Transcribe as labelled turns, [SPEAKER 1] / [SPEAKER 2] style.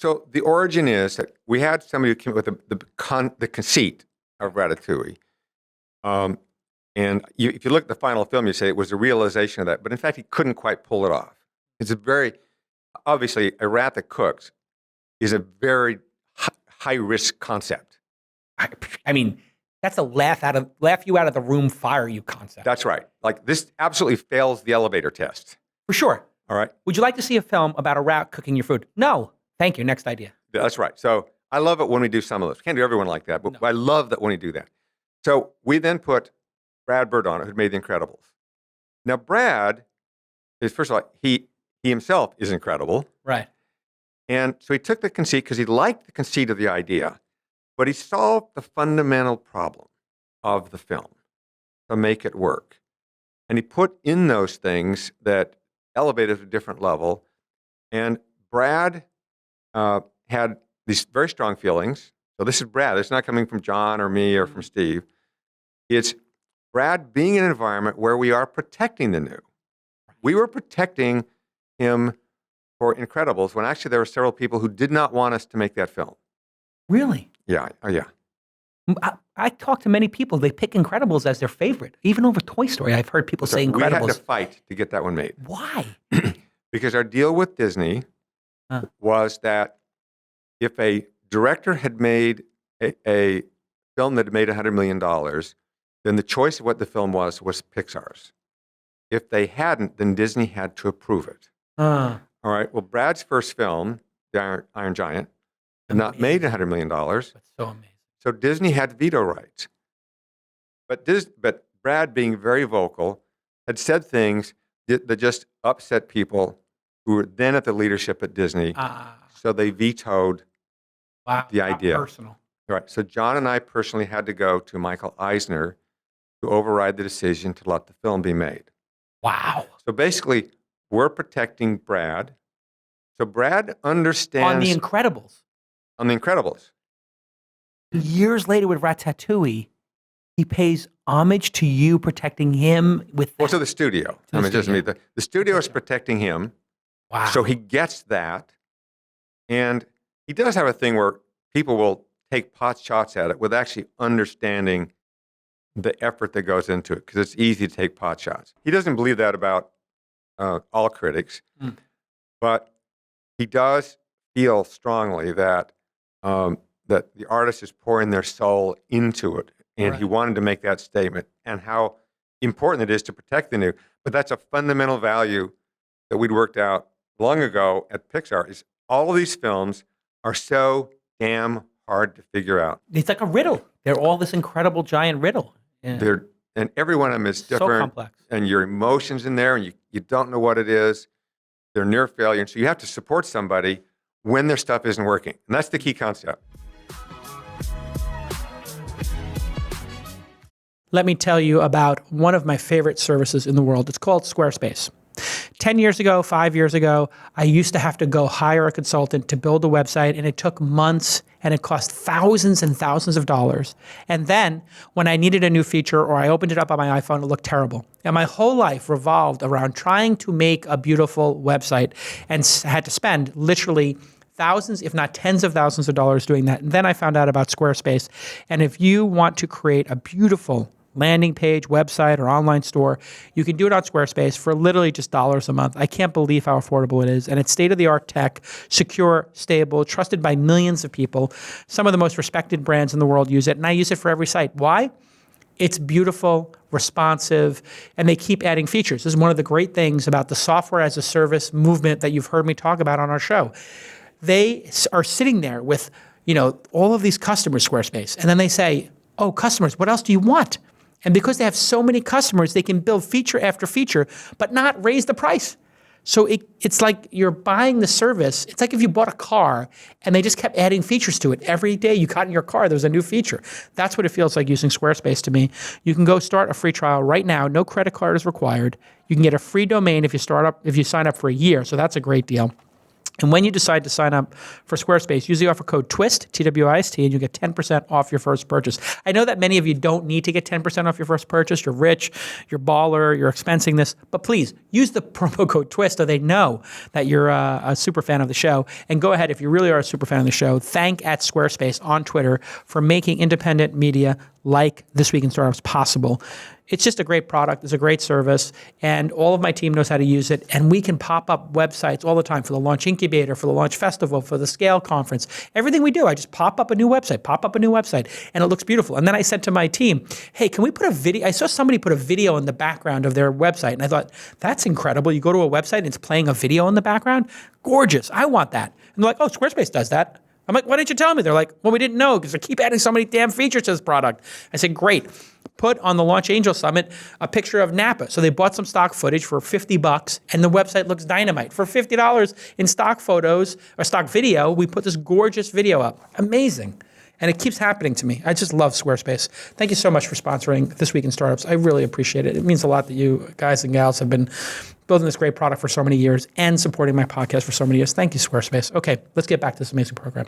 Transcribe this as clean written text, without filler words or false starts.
[SPEAKER 1] So the origin is that we had somebody who came up with the conceit of Ratatouille. And if you look at the final film, you say it was a realization of that. But in fact, he couldn't quite pull it off. It's obviously, a rat that cooks is a very high-risk concept.
[SPEAKER 2] I mean, that's a laugh you out of the room, fire you concept.
[SPEAKER 1] That's right. Like, this absolutely fails the elevator test.
[SPEAKER 2] For sure.
[SPEAKER 1] All right.
[SPEAKER 2] Would you like to see a film about a rat cooking your food? No. Thank you. Next idea.
[SPEAKER 1] That's right. So I love it when we do some of those. Can't do everyone like that, but I love that when we do that. So we then put Brad Bird on it, who made The Incredibles. Now, Brad is, first of all, he himself is incredible.
[SPEAKER 2] Right.
[SPEAKER 1] And so he took the conceit because he liked the conceit of the idea, but he solved the fundamental problem of the film to make it work. And he put in those things that elevated to a different level. And Brad had these very strong feelings. So this is Brad. It's not coming from John or me or from Steve. It's Brad being in an environment where we are protecting the new. We were protecting him for Incredibles when actually there were several people who did not want us to make that film.
[SPEAKER 2] Really?
[SPEAKER 1] Yeah. Oh, yeah.
[SPEAKER 2] I talk to many people. They pick Incredibles as their favorite. Even over Toy Story, I've heard people say Incredibles.
[SPEAKER 1] We had to fight to get that one made.
[SPEAKER 2] Why?
[SPEAKER 1] Because our deal with Disney was that if a director had made a film that had made $100 million, then the choice of what the film was Pixar's. If they hadn't, then Disney had to approve it. All right. Well, Brad's first film, The Iron Giant, had not made $100 million.
[SPEAKER 2] That's so amazing.
[SPEAKER 1] So Disney had veto rights. But Brad, being very vocal, had said things that just upset people who were then at the leadership at Disney. So they vetoed the idea.
[SPEAKER 2] Personal.
[SPEAKER 1] Right. So John and I personally had to go to Michael Eisner to override the decision to let the film be made.
[SPEAKER 2] Wow.
[SPEAKER 1] So basically, we're protecting Brad. So Brad understands...
[SPEAKER 2] On The Incredibles.
[SPEAKER 1] On The Incredibles.
[SPEAKER 2] Years later with Ratatouille, he pays homage to you protecting him with...
[SPEAKER 1] Well, to the studio. The studio is protecting him.
[SPEAKER 2] Wow.
[SPEAKER 1] So he gets that. And he does have a thing where people will take pot shots at it with actually understanding the effort that goes into it, because it's easy to take pot shots. He doesn't believe that about all critics, but he does feel strongly that that the artist is pouring their soul into it, and he wanted to make that statement, and how important it is to protect the new. But that's a fundamental value that we'd worked out long ago at Pixar, is all of these films are so damn hard to figure out.
[SPEAKER 2] It's like a riddle. They're all this incredible giant riddle. Yeah.
[SPEAKER 1] And every one of them is different.
[SPEAKER 2] So complex.
[SPEAKER 1] And your emotions in there, and you don't know what it is. They're near failure. And so you have to support somebody when their stuff isn't working. And that's the key concept.
[SPEAKER 2] Let me tell you about one of my favorite services in the world. It's called Squarespace. 10 years ago, 5 years ago, I used to have to go hire a consultant to build a website, and it took months, and it cost thousands and thousands of dollars. And then when I needed a new feature or I opened it up on my iPhone, it looked terrible. And my whole life revolved around trying to make a beautiful website, and had to spend literally thousands, if not tens of thousands of dollars doing that. And then I found out about Squarespace. And if you want to create a beautiful landing page, website, or online store, you can do it on Squarespace for literally just dollars a month. I can't believe how affordable it is. And it's state-of-the-art tech, secure, stable, trusted by millions of people. Some of the most respected brands in the world use it, and I use it for every site. Why? It's beautiful, responsive, and they keep adding features. This is one of the great things about the software as a service movement that you've heard me talk about on our show. They are sitting there with, all of these customers, Squarespace, and then they say, oh, customers, what else do you want? And because they have so many customers, they can build feature after feature, but not raise the price. So it's like you're buying the service. It's like if you bought a car and they just kept adding features to it. Every day you got in your car, there's a new feature. That's what it feels like using Squarespace to me. You can go start a free trial right now. No credit card is required. You can get a free domain if you sign up for a year. So that's a great deal. And when you decide to sign up for Squarespace, use the offer code TWIST, T-W-I-S-T, and you get 10% off your first purchase. I know that many of you don't need to get 10% off your first purchase. You're rich, you're baller, you're expensing this. But please, use the promo code TWIST so they know that you're a super fan of the show. And go ahead, if you really are a super fan of the show, thank @Squarespace on Twitter for making independent media like This Week in Startups possible. It's just a great product. It's a great service. And all of my team knows how to use it. And we can pop up websites all the time for the Launch Incubator, for the Launch Festival, for the Scale Conference. Everything we do, I just pop up a new website, and it looks beautiful. And then I said to my team, hey, can we put a video? I saw somebody put a video in the background of their website. And I thought, that's incredible. You go to a website and it's playing a video in the background? Gorgeous. I want that. And they're like, oh, Squarespace does that. I'm like, why didn't you tell me? They're like, well, we didn't know because they keep adding so many damn features to this product. I said, great. Put on the Launch Angel Summit a picture of Napa. So they bought some stock footage for $50 and the website looks dynamite. For $50 in stock photos or stock video, we put this gorgeous video up. Amazing. And it keeps happening to me. I just love Squarespace. Thank you so much for sponsoring This Week in Startups. I really appreciate it. It means a lot that you guys and gals have been building this great product for so many years and supporting my podcast for so many years. Thank you, Squarespace. Okay, let's get back to this amazing program.